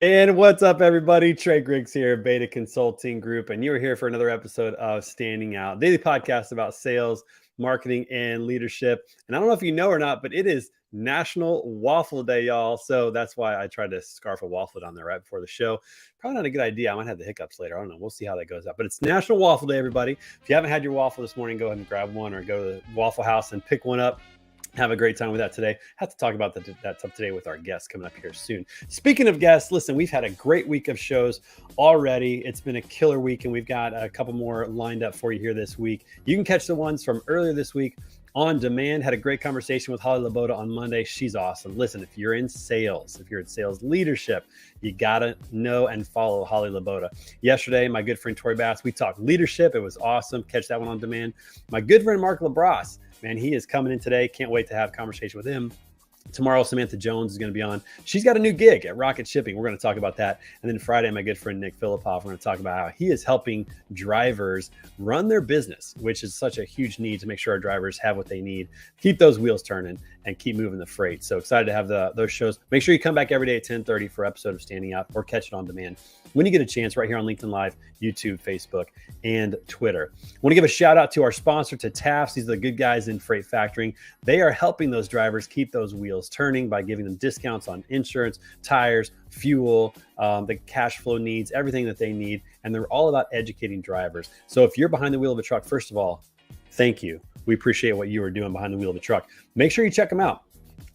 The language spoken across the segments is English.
And what's up, everybody? Trey Griggs here, Beta Consulting Group, and you're here for another episode of Standing Out, daily podcast about sales, marketing, and leadership. And I don't know if you know or not, but it is National Waffle Day, y'all. So that's why I tried to scarf a waffle down there right before the show. Probably not a good idea. I might have the hiccups later. I don't know. We'll see how that goes out. But it's National Waffle Day, everybody. If you haven't had your waffle this morning, go ahead and grab one or go to the Waffle House and pick one up. Have a great time with that today. Have to talk about that stuff today with our guests coming up here soon. Speaking of guests, listen, we've had a great week of shows already. It's been a killer week, and we've got a couple more lined up for you here this week. You can catch the ones from earlier this week on demand. Had a great conversation with Holly LaBrosse on Monday. She's awesome. Listen, if you're in sales, if you're in sales leadership, you got to know and follow Holly LaBrosse. Yesterday, my good friend Tori Bass, we talked leadership. It was awesome. Catch that one on demand. My good friend Mark LaBrosse, man, he is coming in today. Can't wait to have a conversation with him. Tomorrow, Samantha Jones is going to be on. She's got a new gig at Rocket Shipping. We're going to talk about that. And then Friday, my good friend Nick Filipoff, we're going to talk about how he is helping drivers run their business, which is such a huge need to make sure our drivers have what they need, keep those wheels turning, and keep moving the freight. So excited to have those shows. Make sure you come back every day at 10:30 for an episode of Standing Out, or catch it on demand when you get a chance right here on LinkedIn Live, YouTube, Facebook, and Twitter. I want to give a shout out to our sponsor, to Taft's. These are the good guys in freight factoring. They are helping those drivers keep those wheels turning by giving them discounts on insurance, tires, fuel, the cash flow needs, everything that they need. And they're all about educating drivers. So if you're behind the wheel of a truck, first of all, thank you. We appreciate what you are doing behind the wheel of a truck. Make sure you check them out.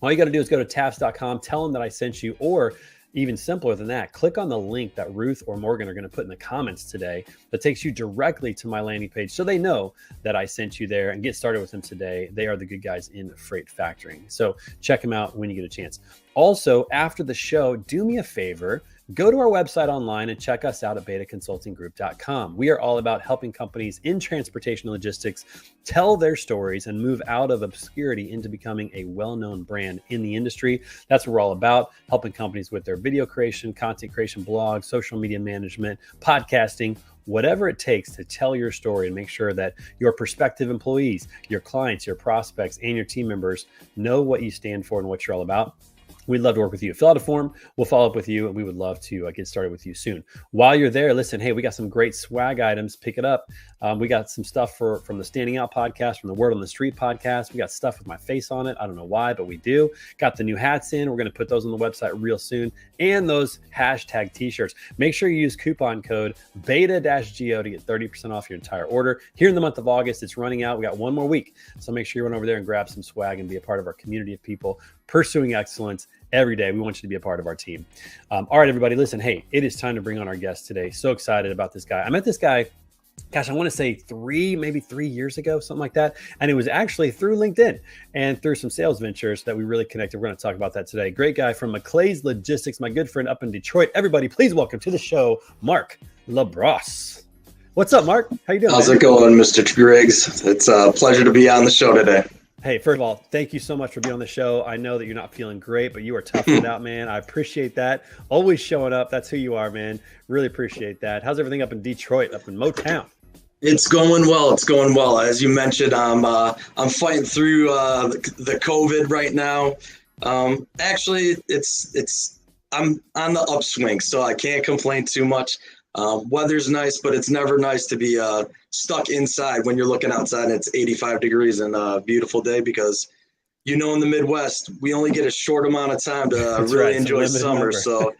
All you got to do is go to tafts.com, tell them that I sent you, or even simpler than that, click on the link that Ruth or Morgan are going to put in the comments today that takes you directly to my landing page, so they know that I sent you there, and get started with them today. They are the good guys in freight factoring. So check them out when you get a chance. Also, after the show, do me a favor, go to our website online and check us out at betaconsultinggroup.com. We are all about helping companies in transportation logistics tell their stories and move out of obscurity into becoming a well-known brand in the industry. That's what we're all about, helping companies with their video creation, content creation, blogs, social media management, podcasting, whatever it takes to tell your story and make sure that your prospective employees, your clients, your prospects, and your team members know what you stand for and what you're all about. We'd love to work with you. Fill out a form. We'll follow up with you, and we would love to get started with you soon. While you're there, listen, hey, we got some great swag items. Pick it up. We got some stuff from the Standing Out podcast, from the Word on the Street podcast. We got stuff with my face on it. I don't know why, but we do. Got the new hats in. We're going to put those on the website real soon. And those hashtag t-shirts. Make sure you use coupon code BETA-GO to get 30% off your entire order. Here in the month of August, it's running out. We got one more week. So make sure you run over there and grab some swag and be a part of our community of people pursuing excellence every day. We want you to be a part of our team. All right, everybody, listen, hey, it is time to bring on our guest today. So excited about this guy. I met this guy, gosh, I want to say maybe 3 years ago, something like that. And it was actually through LinkedIn and through some sales ventures that we really connected. We're going to talk about that today. Great guy from McClay's Logistics, my good friend up in Detroit. Everybody, please welcome to the show, Mark LaBrosse. What's up, Mark? How you doing? How's it going, Mr. Griggs? It's a pleasure to be on the show today. Hey, first of all, thank you so much for being on the show. I know that you're not feeling great, but you are toughing it out, man. I appreciate that. Always showing up. That's who you are, man. Really appreciate that. How's everything up in Detroit, up in Motown? It's going well. It's going well. As you mentioned, I'm fighting through the COVID right now. Actually, I'm on the upswing, so I can't complain too much. Weather's nice, but it's never nice to be stuck inside when you're looking outside and it's 85 degrees and a beautiful day, because in the Midwest, we only get a short amount of time to really enjoy summer. So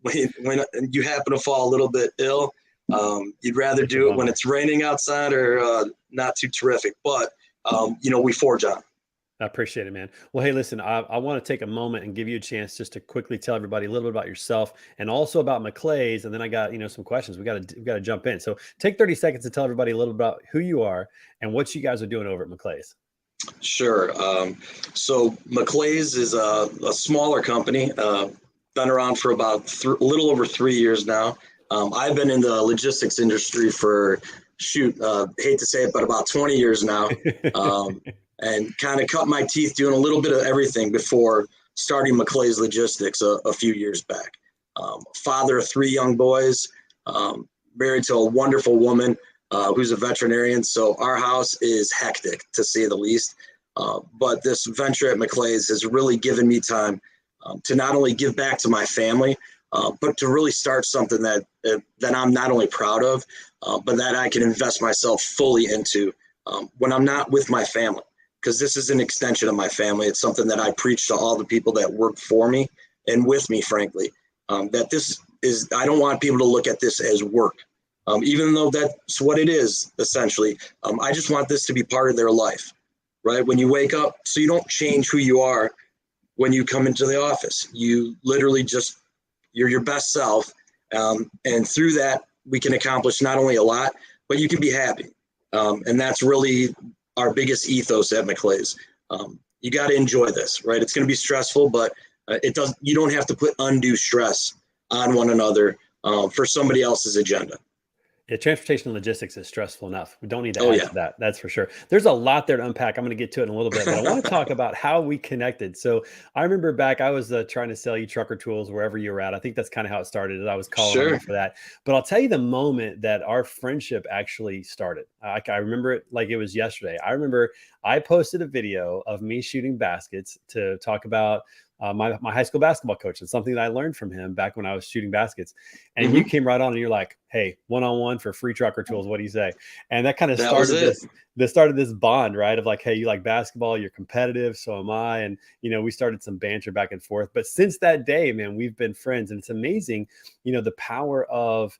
when you happen to fall a little bit ill, you'd rather do it when it's raining outside or not too terrific. But, we forge on. I appreciate it, man. Well, hey, listen, I want to take a moment and give you a chance just to quickly tell everybody a little bit about yourself and also about McClay's. And then I got, some questions. We got to jump in. So take 30 seconds to tell everybody a little about who you are and what you guys are doing over at McClay's. Sure. So McClay's is a smaller company, been around for about a little over 3 years now. I've been in the logistics industry for, hate to say it, but about 20 years now. And kind of cut my teeth doing a little bit of everything before starting McClay's Logistics a few years back. Father of 3 young boys, married to a wonderful woman who's a veterinarian. So our house is hectic, to say the least. But this venture at McClay's has really given me time to not only give back to my family, but to really start something that I'm not only proud of, but that I can invest myself fully into when I'm not with my family. Because this is an extension of my family. It's something that I preach to all the people that work for me and with me, frankly, that this is, I don't want people to look at this as work, even though that's what it is, essentially. I just want this to be part of their life, right? When you wake up, so you don't change who you are when you come into the office. You literally just, you're your best self. And through that, we can accomplish not only a lot, but you can be happy. And that's really our biggest ethos at McClay's. You got to enjoy this, right? It's going to be stressful, but you don't have to put undue stress on one another for somebody else's agenda. Yeah, transportation and logistics is stressful enough. We don't need to add to that. That's for sure. There's a lot there to unpack. I'm going to get to it in a little bit, but I want to talk about how we connected. So I remember back, I was trying to sell you trucker tools wherever you were at. I think that's kind of how it started. I was calling on you for that. But I'll tell you the moment that our friendship actually started. I remember it like it was yesterday. I remember I posted a video of me shooting baskets to talk about my high school basketball coach and something that I learned from him back when I was shooting baskets. And you came right on and you're like, hey, one-on-one for free trucker tools. What do you say? And that kind of started this bond, right? Of like, hey, you like basketball, you're competitive. So am I. And, we started some banter back and forth. But since that day, man, we've been friends. And it's amazing, the power of,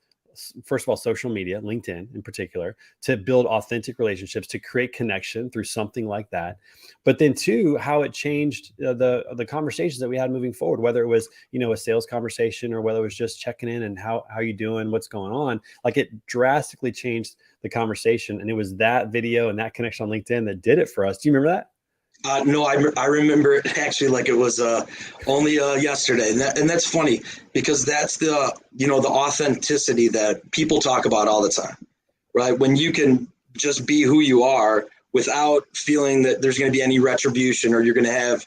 first of all, social media, LinkedIn in particular, to build authentic relationships, to create connection through something like that. But then two, how it changed the conversations that we had moving forward, whether it was, a sales conversation or whether it was just checking in and how you doing, what's going on. Like it drastically changed the conversation. And it was that video and that connection on LinkedIn that did it for us. Do you remember that? No, I remember it actually like it was only yesterday. And that's funny because that's the authenticity that people talk about all the time, right? When you can just be who you are without feeling that there's going to be any retribution or you're going to have,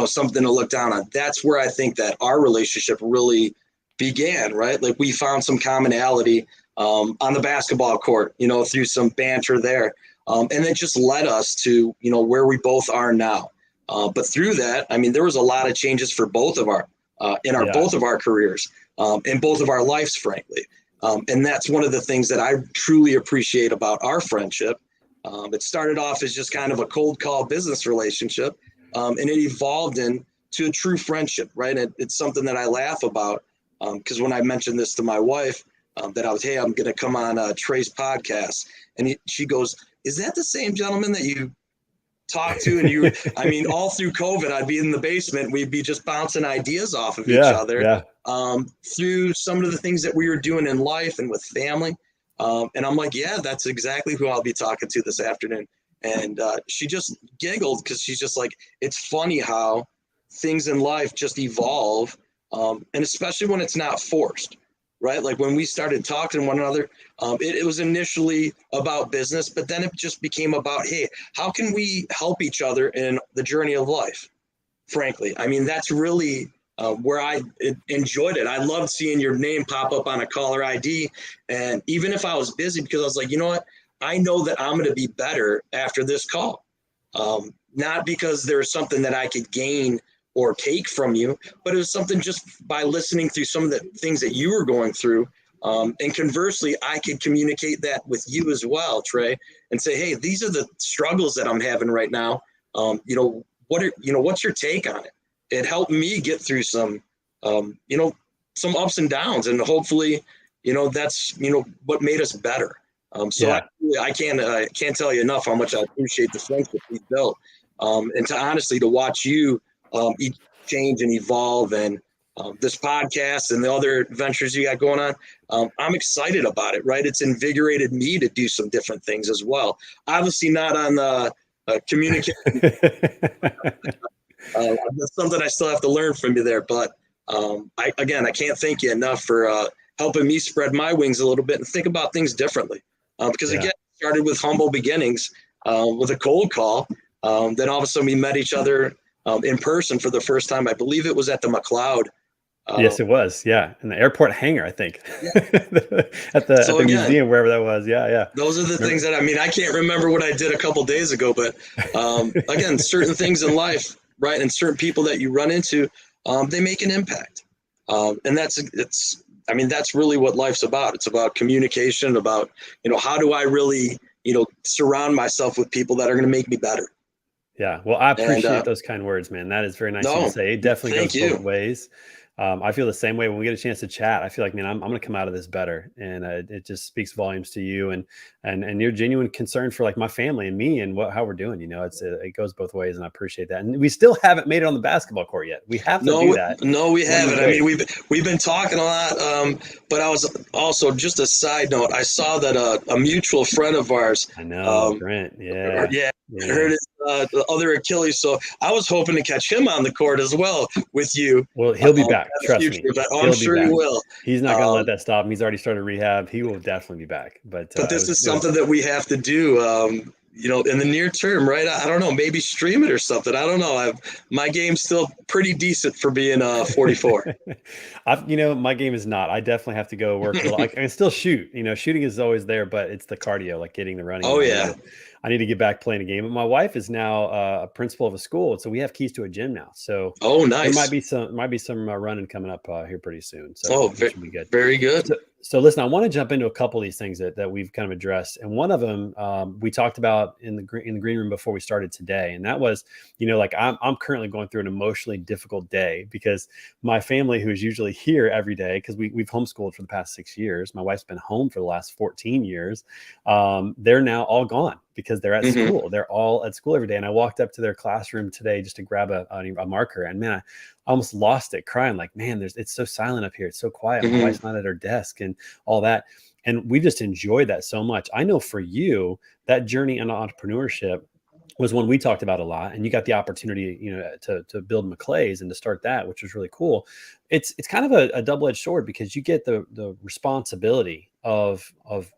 something to look down on. That's where I think that our relationship really began, right? Like we found some commonality on the basketball court, through some banter there. And it just led us to, where we both are now. But through that, I mean, there was a lot of changes for both of our, both of our careers, and both of our lives, frankly. And that's one of the things that I truly appreciate about our friendship. It started off as just kind of a cold call business relationship, and it evolved into a true friendship, right? It's something that I laugh about because when I mentioned this to my wife, that hey, I'm going to come on Trey's podcast. And she goes, is that the same gentleman that you talked to? And I mean, all through COVID, I'd be in the basement. We'd be just bouncing ideas off of each other through some of the things that we were doing in life and with family. And I'm like, yeah, that's exactly who I'll be talking to this afternoon. And she just giggled because she's just like, it's funny how things in life just evolve. And especially when it's not forced. Right? Like when we started talking to one another, it was initially about business, but then it just became about, hey, how can we help each other in the journey of life? Frankly, I mean, that's really where I enjoyed it. I loved seeing your name pop up on a caller ID. And even if I was busy, because I was like, you know what? I know that I'm going to be better after this call. Not because there's something that I could gain or take from you, but it was something just by listening through some of the things that you were going through. And conversely, I could communicate that with you as well, Trey, and say, hey, these are the struggles that I'm having right now. What's your take on it? It helped me get through some ups and downs, and hopefully, that's, what made us better. I can't tell you enough how much I appreciate the friendship we built. and to honestly to watch you change and evolve, and this podcast and the other ventures you got going on. I'm excited about it, right? It's invigorated me to do some different things as well. Obviously not on the communication. That's something I still have to learn from you there. But I can't thank you enough for helping me spread my wings a little bit and think about things differently. Because again, it started with humble beginnings with a cold call. Then all of a sudden we met each other in person for the first time. I believe it was at the McClay. Yes, it was. Yeah. In the airport hangar, I think. Yeah. at the museum, wherever that was. Yeah. Those are the things that, I can't remember what I did a couple days ago, but again, certain things in life, right, and certain people that you run into, they make an impact. And that's really what life's about. It's about communication, about, how do I really, surround myself with people that are going to make me better. Yeah. Well, I appreciate those kind words, man. That is very nice to say. It definitely goes both ways. I feel the same way when we get a chance to chat. I feel like, man, I'm going to come out of this better, and it just speaks volumes to you and your genuine concern for like my family and me and how we're doing. It goes both ways, and I appreciate that. And we still haven't made it on the basketball court yet. We have to do that. No, we haven't. We've been talking a lot. But I was also, just a side note, I saw that a mutual friend of ours. I know, Brent. Yeah. Hurt his the other Achilles. So I was hoping to catch him on the court as well with you. Well, he'll be back. Trust me. I'm sure he will. He's not going to let that stop him. He's already started rehab. He will definitely be back. But this is something that we have to do, in the near term, right? I don't know, maybe stream it or something. I don't know. My game's still pretty decent for being 44. My game is not. I definitely have to go work. I can still shoot. Shooting is always there, but it's the cardio, like getting the running. Oh, yeah. I need to get back playing a game. But my wife is now a principal of a school, so we have keys to a gym now. So nice. There might be some running coming up here pretty soon. So should be good. Very good. So listen, I want to jump into a couple of these things that we've kind of addressed, and one of them we talked about in the green room before we started today, and that was, I'm currently going through an emotionally difficult day because my family, who is usually here every day, because we've homeschooled for the past 6 years, my wife's been home for the last 14 years, they're now all gone because they're at school. They're all at school every day, and I walked up to their classroom today just to grab a marker, and man, I almost lost it, crying like, man, it's so silent up here. It's so quiet. My wife's not at her desk and all that. And we just enjoyed that so much. I know for you, that journey into entrepreneurship was one we talked about a lot, and you got the opportunity, to build McClay's and to start that, which was really cool. It's kind of a double-edged sword because you get the responsibility of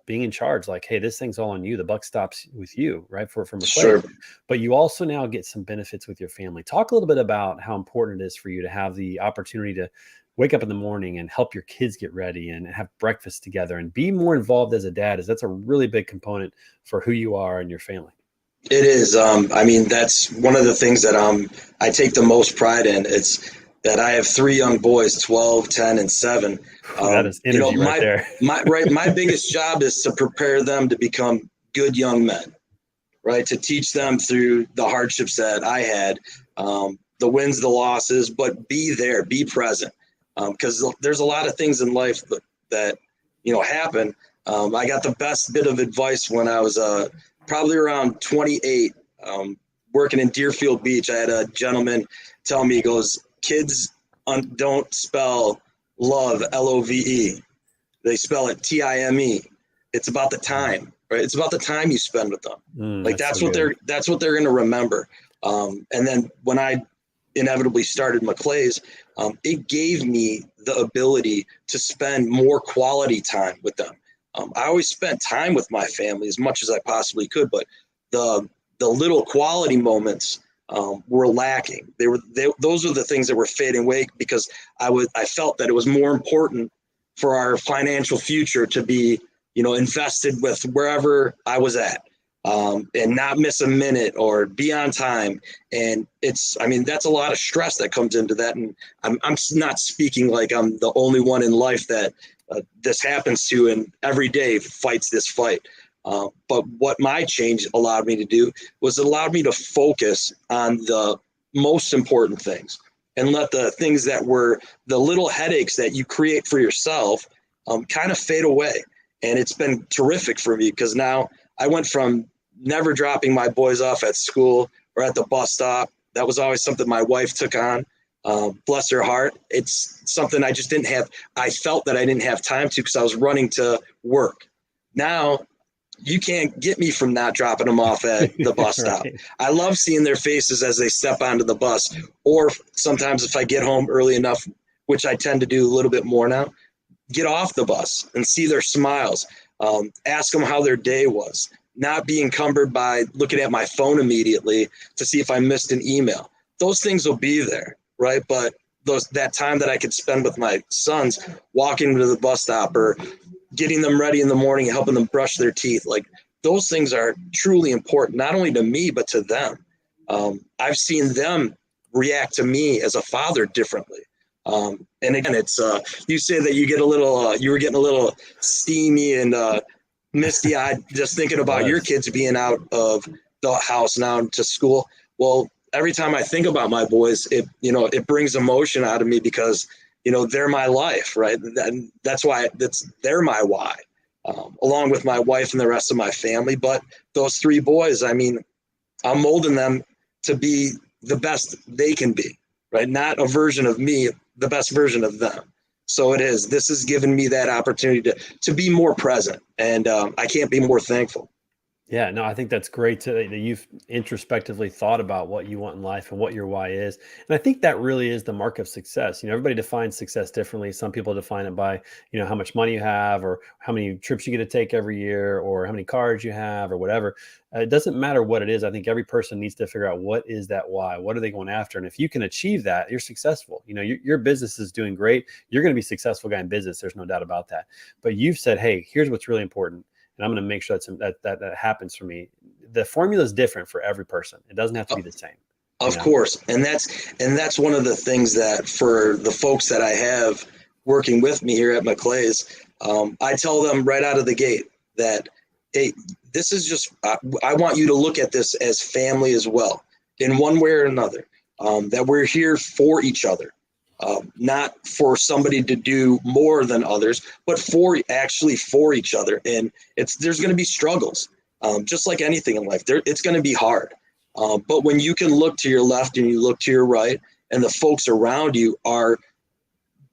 being in charge. Like, hey, this thing's all on you. The buck stops with you, right? For McClay. Sure. But you also now get some benefits with your family. Talk a little bit about how important it is for you to have the opportunity to wake up in the morning and help your kids get ready and have breakfast together and be more involved as a dad. That's a really big component for who you are and your family. It is. That's one of the things that I take the most pride in. It's that I have 3 young boys, 12, 10, and 7. That is energy right there. My biggest job is to prepare them to become good young men, right? To teach them through the hardships that I had, the wins, the losses, but be there, be present. Because there's a lot of things in life that happen. I got the best bit of advice when I was probably around 28, working in Deerfield Beach. I had a gentleman tell me, he goes, kids don't spell love, Love. They spell it Time. It's about the time, right? It's about the time you spend with them. That's what they're going to remember. And then when I inevitably started McClay's, it gave me the ability to spend more quality time with them. I always spent time with my family as much as I possibly could, but the little quality moments were lacking. Those are the things that were fading away because I felt that it was more important for our financial future to be, invested with wherever I was at, and not miss a minute or be on time. And that's a lot of stress that comes into that. And I'm not speaking like I'm the only one in life that this happens to and every day fights this fight. But what my change allowed me to do was it allowed me to focus on the most important things and let the things that were the little headaches that you create for yourself kind of fade away. And it's been terrific for me because now I went from never dropping my boys off at school or at the bus stop. That was always something my wife took on. Bless her heart. It's something I just didn't have. I felt that I didn't have time to because I was running to work. Now, you can't get me from not dropping them off at the bus stop. Right. I love seeing their faces as they step onto the bus. Or sometimes if I get home early enough, which I tend to do a little bit more now, get off the bus and see their smiles. Ask them how their day was. Not be encumbered by looking at my phone immediately to see if I missed an email. Those things will be there, right? But that time that I could spend with my sons walking to the bus stop or getting them ready in the morning, helping them brush their teeth, like those things are truly important, not only to me, but to them. I've seen them react to me as a father differently. And again, it's you say that you get a little, you were getting a little steamy and misty eyed just thinking about your kids being out of the house now to school. Well, every time I think about my boys, it brings emotion out of me because, they're my life, right? That's why they're my why, along with my wife and the rest of my family. But those three boys, I mean, I'm molding them to be the best they can be, right? Not a version of me, the best version of them. So this has given me that opportunity to be more present. And I can't be more thankful. Yeah, no, I think that's great that you've introspectively thought about what you want in life and what your why is. And I think that really is the mark of success. Everybody defines success differently. Some people define it by, how much money you have or how many trips you get to take every year or how many cars you have or whatever. It doesn't matter what it is. I think every person needs to figure out what is that why? What are they going after? And if you can achieve that, you're successful. Your business is doing great. You're going to be a successful guy in business. There's no doubt about that. But you've said, hey, here's what's really important. And I'm going to make sure that happens for me. The formula is different for every person. It doesn't have to be the same. Of course. And that's one of the things that for the folks that I have working with me here at McClay's, I tell them right out of the gate that, hey, this is just, I want you to look at this as family as well, in one way or another, that we're here for each other. Not for somebody to do more than others, but for each other. And there's going to be struggles, just like anything in life. It's going to be hard. But when you can look to your left and you look to your right, and the folks around you are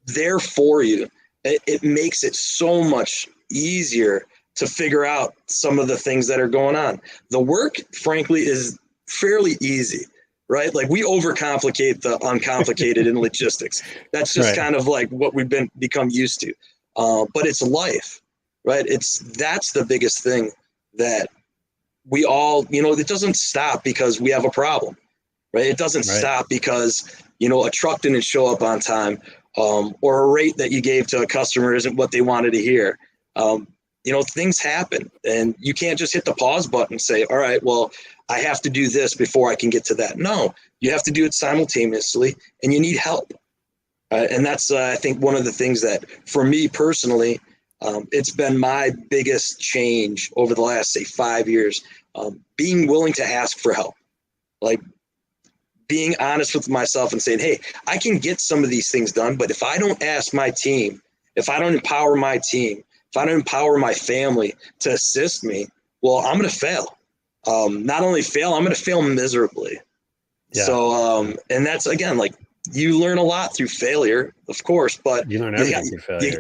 there for you, it makes it so much easier to figure out some of the things that are going on. The work, frankly, is fairly easy. Right? Like we overcomplicate the uncomplicated in logistics. That's just kind of like what we've become used to. But it's life, right? That's the biggest thing that we all, it doesn't stop because we have a problem, right? It doesn't stop because, a truck didn't show up on time, or a rate that you gave to a customer isn't what they wanted to hear. Things happen and you can't just hit the pause button and say, all right, well, I have to do this before I can get to that. No, you have to do it simultaneously and you need help. And that's, I think, one of the things that for me personally, it's been my biggest change over the last, say, 5 years, being willing to ask for help, like being honest with myself and saying, hey, I can get some of these things done, but if I don't ask my team, if I don't empower my team, if I don't empower my family to assist me, well, I'm going to fail. Not only fail, I'm going to fail miserably. Yeah. So, and that's, again, like you learn a lot through failure, of course, but you learn everything through failure.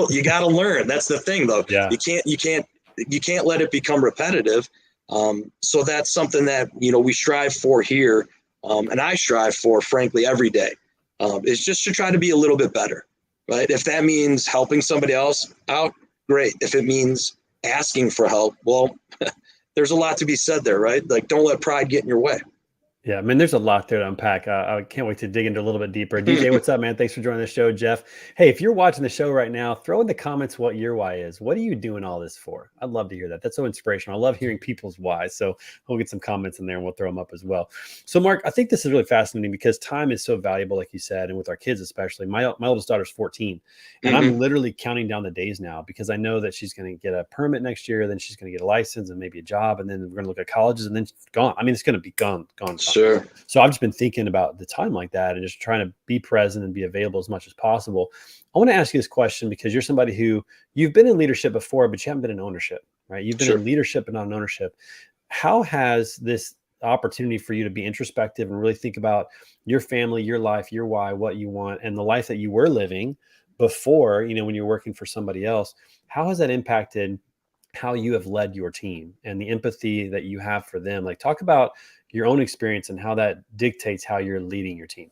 You gotta learn. That's the thing though. Yeah. You can't let it become repetitive. So that's something that, we strive for here. And I strive for, frankly, every day, is just to try to be a little bit better, right? If that means helping somebody else out, great. If it means asking for help, well, there's a lot to be said there, right? Like, don't let pride get in your way. Yeah, I mean, there's a lot there to unpack. I can't wait to dig into a little bit deeper. DJ, what's up, man? Thanks for joining the show, Jeff. Hey, if you're watching the show right now, throw in the comments what your why is. What are you doing all this for? I'd love to hear that. That's so inspirational. I love hearing people's whys. So we'll get some comments in there and we'll throw them up as well. So, Mark, I think this is really fascinating because time is so valuable, like you said, and with our kids especially. My oldest daughter's 14, and I'm literally counting down the days now because I know that she's going to get a permit next year, then she's going to get a license and maybe a job, and then we're going to look at colleges, and then it's gone. I mean, it's going to be gone. Sure. So I've just been thinking about the time like that and just trying to be present and be available as much as possible. I want to ask you this question because you're somebody who you've been in leadership before, but you haven't been in ownership, right? You've been in leadership and not in ownership. How has this opportunity for you to be introspective and really think about your family, your life, your why, what you want, and the life that you were living before, when you're working for somebody else. How has that impacted how you have led your team and the empathy that you have for them? Like, talk about your own experience and how that dictates how you're leading your team.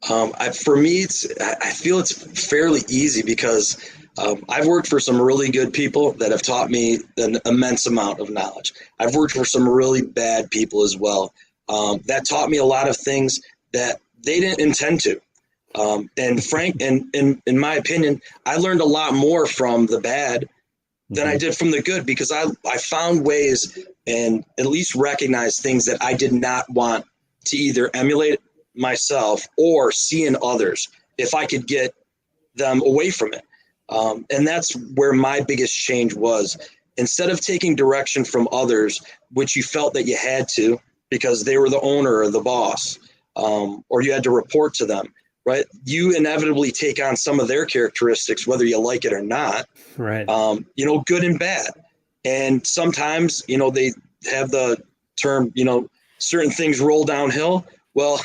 For me, I feel it's fairly easy because I've worked for some really good people that have taught me an immense amount of knowledge. I've worked for some really bad people as well that taught me a lot of things that they didn't intend to. And in my opinion, I learned a lot more from the bad than I did from the good, because I found ways and at least recognize things that I did not want to either emulate myself or see in others if I could get them away from it. And that's where my biggest change was. Instead of taking direction from others, which you felt that you had to because they were the owner or the boss, or you had to report to them, right? You inevitably take on some of their characteristics, whether you like it or not, right? Good and bad. And sometimes, they have the term, certain things roll downhill. Well,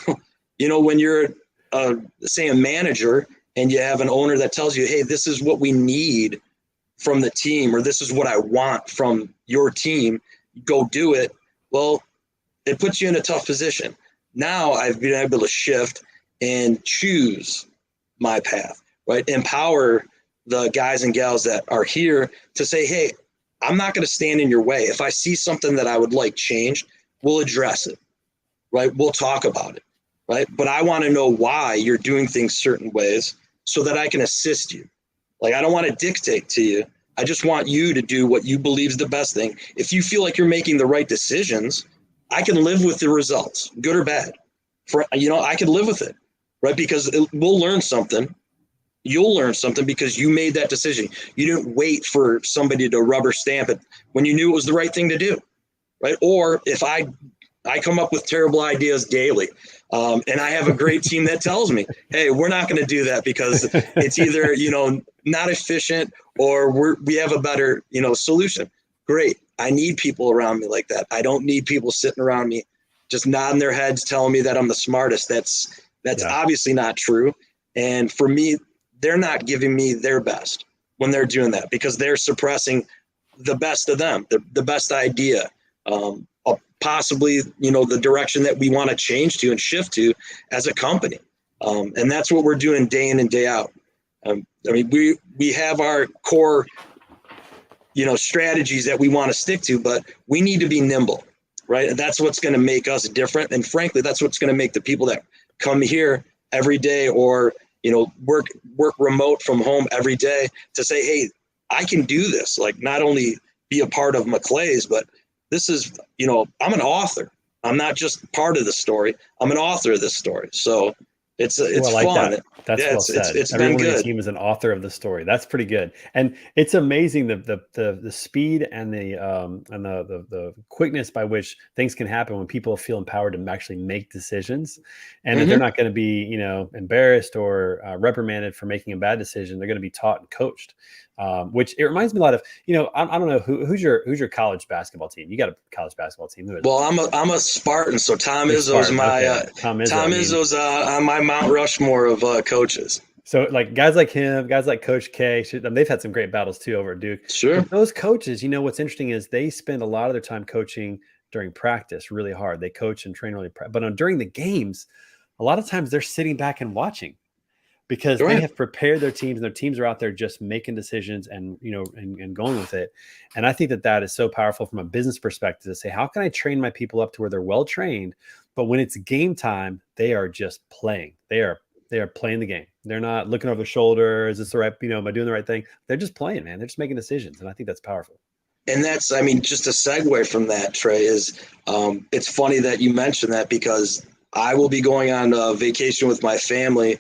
when you're, say, a manager and you have an owner that tells you, hey, this is what we need from the team, or this is what I want from your team, go do it. Well, it puts you in a tough position. Now I've been able to shift and choose my path, right? Empower the guys and gals that are here to say, hey, I'm not going to stand in your way. If I see something that I would like changed, we'll address it, right? We'll talk about it, right? But I want to know why you're doing things certain ways so that I can assist you. Like, I don't want to dictate to you. I just want you to do what you believe is the best thing. If you feel like you're making the right decisions, I can live with the results, good or bad. I can live with it, right? Because we'll learn something. You'll learn something because you made that decision. You didn't wait for somebody to rubber stamp it when you knew it was the right thing to do, right? Or if I come up with terrible ideas daily, and I have a great team that tells me, hey, we're not going to do that because it's either, not efficient or we have a better, solution. Great. I need people around me like that. I don't need people sitting around me just nodding their heads telling me that I'm the smartest. That's obviously not true. And for me, they're not giving me their best when they're doing that, because they're suppressing the best of them, the best idea, possibly, the direction that we want to change to and shift to as a company. And that's what we're doing day in and day out. We have our core, strategies that we want to stick to, but we need to be nimble, right? And that's what's going to make us different. And frankly, that's what's going to make the people that come here every day or, work remote from home every day to say, hey, I can do this. Like, not only be a part of McClay's, but this is, I'm an author. I'm not just part of the story. I'm an author of this story. So it's like fun. That's well said. It's Everyone been on good. the team is an author of the story. That's pretty good. And it's amazing the speed and the quickness by which things can happen when people feel empowered to actually make decisions, and that they're not going to be, embarrassed or reprimanded for making a bad decision. They're going to be taught and coached. Which it reminds me a lot of, I don't know who's your college basketball team. You got a college basketball team. Who is well, I'm a Spartan, so Tom Izzo's my Tom Izzo's on my Mount Rushmore of coaches. So like guys like him, guys like Coach K, they've had some great battles too over at Duke. Sure. But those coaches, what's interesting is they spend a lot of their time coaching during practice really hard. They coach and train really, but during the games, a lot of times they're sitting back and watching, because they have prepared their teams and their teams are out there just making decisions and, and going with it. And I think that is so powerful from a business perspective to say, how can I train my people up to where they're well trained, but when it's game time, they are just playing. They are playing the game. They're not looking over their shoulder. Is this the right, am I doing the right thing? They're just playing, man. They're just making decisions. And I think that's powerful. And that's, just a segue from that, Trey, is it's funny that you mentioned that, because I will be going on a vacation with my family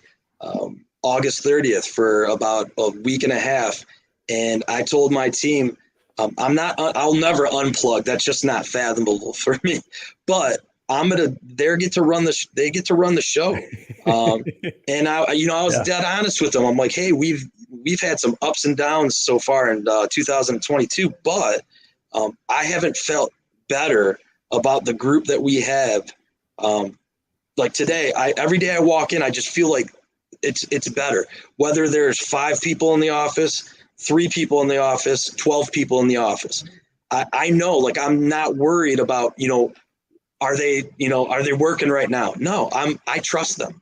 August 30th for about a week and a half. And I told my team, I'll never unplug. That's just not fathomable for me. But they get to run the show. And I was dead honest with them. I'm like, hey, we've had some ups and downs so far in 2022, but I haven't felt better about the group that we have. Like today, every day I walk in, I just feel like it's better. Whether there's 5 people in the office, 3 people in the office, 12 people in the office, I know, like, I'm not worried about, are they working right now? No, I trust them,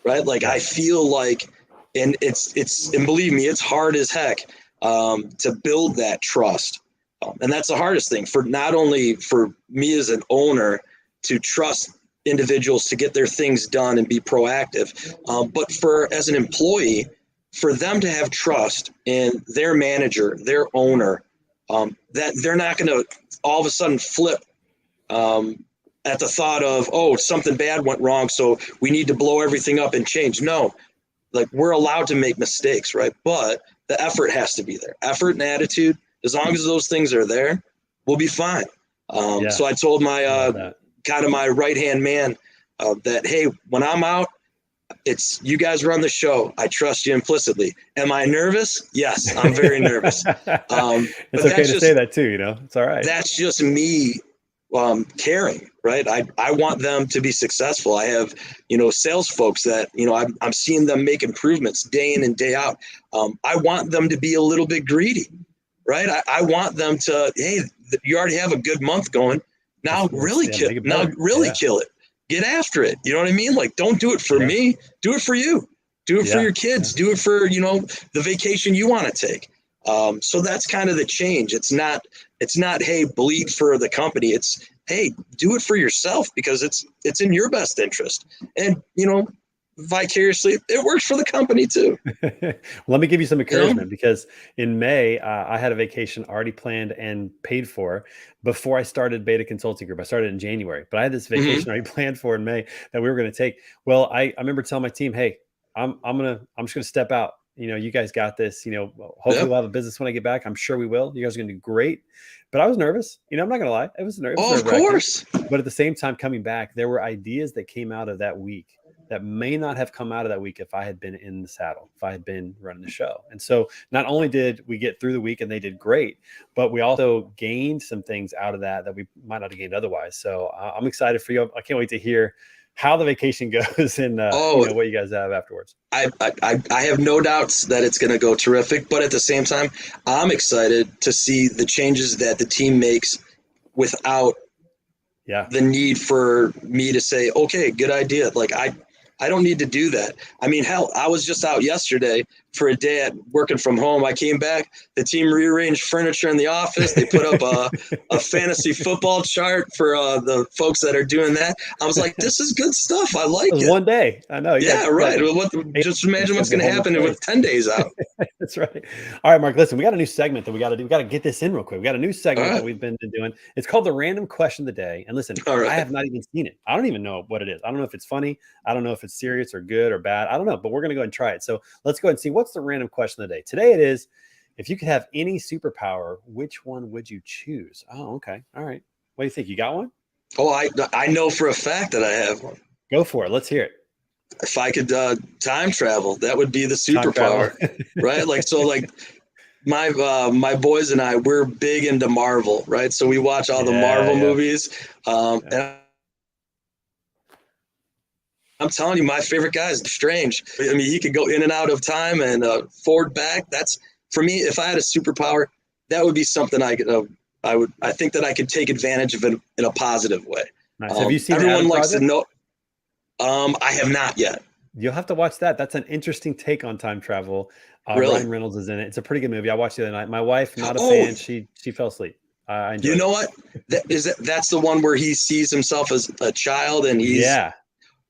right? Like, I feel like, and and believe me, it's hard as heck to build that trust. And that's the hardest thing, for not only for me as an owner to trust individuals to get their things done and be proactive, but for, as an employee, for them to have trust in their manager, their owner, that they're not going to all of a sudden flip at the thought of, oh, something bad went wrong, so we need to blow everything up and change. No, like, we're allowed to make mistakes, right? But the effort has to be there. Effort and attitude, as long as those things are there, we'll be fine. So I told my kind of my right-hand man that, hey, when I'm out, it's you guys run the show. I trust you implicitly. Am I nervous? Yes, I'm very nervous. It's okay to say that too, it's all right. That's just me caring, right? I want them to be successful. I have, sales folks that, I'm seeing them make improvements day in and day out. I want them to be a little bit greedy, right? I want them to, hey, you already have a good month going. Now really kill it. Get after it. You know what I mean? Like, don't do it for me. Do it for you. Do it for your kids. Do it for, the vacation you want to take. So that's kind of the change. It's not, hey, bleed for the company. It's, hey, do it for yourself, because it's in your best interest. And, vicariously, it works for the company too. Let me give you some encouragement, because in May, I had a vacation already planned and paid for before I started Beta Consulting Group. I started in January, but I had this vacation already planned for in May that we were going to take. Well, I remember telling my team, hey, I'm just going to step out. You guys got this. Hopefully we'll have a business when I get back. I'm sure we will. You guys are going to do great. But I was nervous. I'm not going to lie. It was nervous. Oh, of course. But at the same time, coming back, there were ideas that came out of that week that may not have come out of that week if I had been in the saddle, if I had been running the show. And so not only did we get through the week and they did great, but we also gained some things out of that we might not have gained otherwise. So I'm excited for you. I can't wait to hear how the vacation goes and what you guys have afterwards. I have no doubts that it's going to go terrific, but at the same time, I'm excited to see the changes that the team makes without the need for me to say, okay, good idea. Like, I don't need to do that. I mean, hell, I was just out yesterday for a day at working from home. I came back, the team rearranged furniture in the office. They put up a fantasy football chart for the folks that are doing that. I was like, this is good stuff. I like it. One day. I know. Yeah, right. Just imagine what's going to happen with 10 days out. That's right. All right, Mark, listen, we got a new segment that we got to do. We got to get this in real quick. We got a new segment that we've been doing. It's called the Random Question of the Day. And listen, I have not even seen it. I don't even know what it is. I don't know if it's funny. I don't know if it's serious or good or bad. I don't know, but we're going to go ahead and try it. So let's go ahead and see what's the random question of the day. Today it is, if you could have any superpower, which one would you choose? Oh, okay. All right. What do you think? You got one? Oh, I know for a fact that I have one. Go for it. Let's hear it. If I could time travel, that would be the superpower, right? Like, so like my boys and I, we're big into Marvel, right? So we watch all the Marvel movies. And I'm telling you, my favorite guy is Strange. I mean, he could go in and out of time and forward, back. That's, for me, if I had a superpower, that would be something I think that I could take advantage of it in a positive way. Nice. Have you seen everyone likes to know? I have not yet. You'll have to watch that. That's an interesting take on time travel. Really? Ryan Reynolds is in it. It's a pretty good movie. I watched it the other night. My wife, not a fan. She fell asleep. I enjoyed it. You know what? That's the one where he sees himself as a child and he's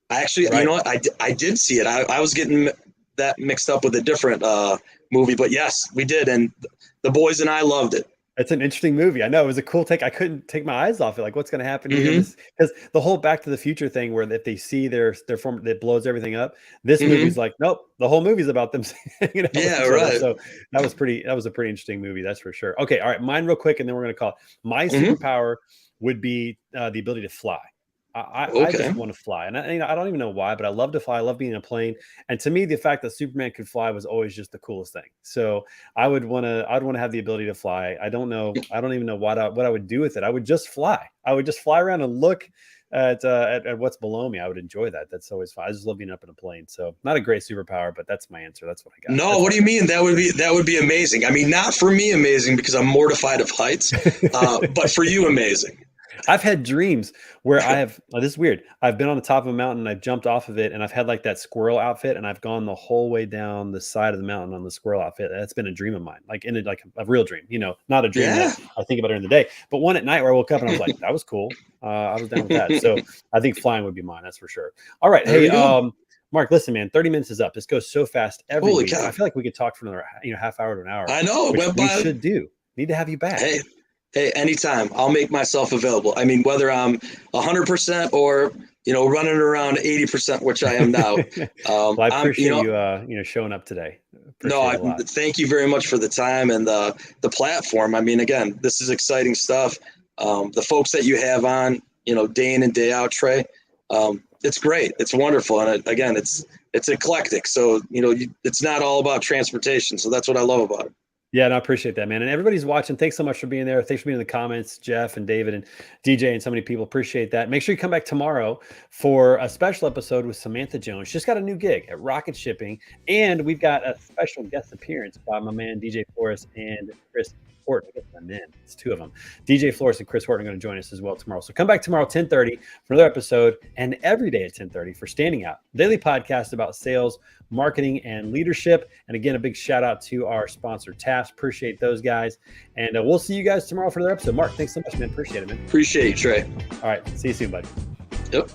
Actually, you know what? I did see it. I was getting that mixed up with a different movie, but yes, we did. And the boys and I loved it. It's an interesting movie. I know it was a cool take. I couldn't take my eyes off it. Like, what's going to happen here? Because the whole Back to the Future thing, where if they see their form, that blows everything up. This movie's like, nope. The whole movie's about them. Yeah, right. So that was a pretty interesting movie. That's for sure. Okay, all right. Mine real quick, and then we're going to call it. My superpower would be the ability to fly. I Okay. just want to fly, and I don't even know why, but I love to fly. I love being in a plane, and to me, the fact that Superman could fly was always just the coolest thing. So I'd want to have the ability to fly. I don't know, I don't even know what I would do with it. I would just fly. I would just fly around and look at what's below me. I would enjoy that. That's always fun. I just love being up in a plane. So not a great superpower, but that's my answer. That's what I got. No, what do you mean? That would be amazing. I mean, not for me amazing because I'm mortified of heights, but for you amazing. I've had dreams where I have, this is weird. I've been on the top of a mountain, I've jumped off of it, and I've had like that squirrel outfit, and I've gone the whole way down the side of the mountain on the squirrel outfit. That's been a dream of mine, like in like a real dream, not a dream Yeah. that I think about during the day, but one at night where I woke up and I was like, that was cool. I was down with that. So I think flying would be mine. That's for sure. All right. There Hey, you go. Mark, listen, man, 30 minutes is up. This goes so fast every Holy week. cow. I feel like we could talk for another, half hour to an hour, I know. It which went we by. should do. Need to have you back. Hey, anytime. I'll make myself available. I mean, whether I'm 100% or, running around 80%, which I am now. Well, I appreciate you showing up today. Appreciate it a lot. Thank you very much for the time and the platform. I mean, again, this is exciting stuff. The folks that you have on, day in and day out, Trey, it's great. It's wonderful. And again, it's eclectic. So, it's not all about transportation. So that's what I love about it. Yeah, and I appreciate that, man. And everybody's watching. Thanks so much for being there. Thanks for being in the comments, Jeff and David and DJ and so many people. Appreciate that. Make sure you come back tomorrow for a special episode with Samantha Jones. She's got a new gig at Rocket Shipping, and we've got a special guest appearance by my man DJ Flores and Chris Horton. I guess my men. It's two of them. DJ Flores and Chris Horton are going to join us as well tomorrow. So come back tomorrow 10:30 for another episode, and every day at 10:30 for Standing Out, daily podcast about sales, marketing, and leadership. And again, a big shout out to our sponsor, TAS. Appreciate those guys. And we'll see you guys tomorrow for another episode. Mark, thanks so much, man. Appreciate it, man. Appreciate you, Trey. All right. See you soon, buddy. Yep.